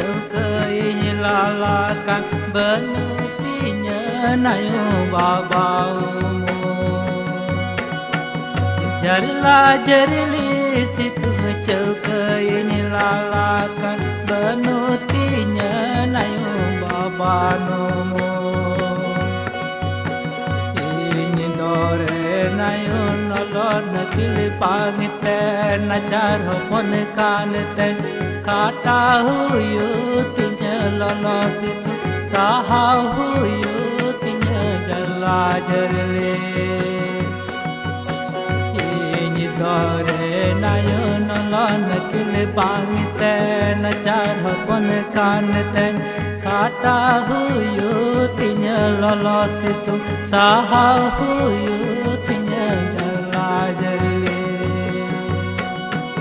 ceukeui lalakan benutinya nayu babau jarilah jarili situ ceukeui lalakan benutinya nayu babanu ini dore nayu nolon kili pangiten ajar hopon kaneten kata huyu tinya lolos itu sahau huyu tinya jala jarili ini dore nayu nolon kili pangiten ajar hopon kaneten kata huyu tinya lolos itu sahau huyu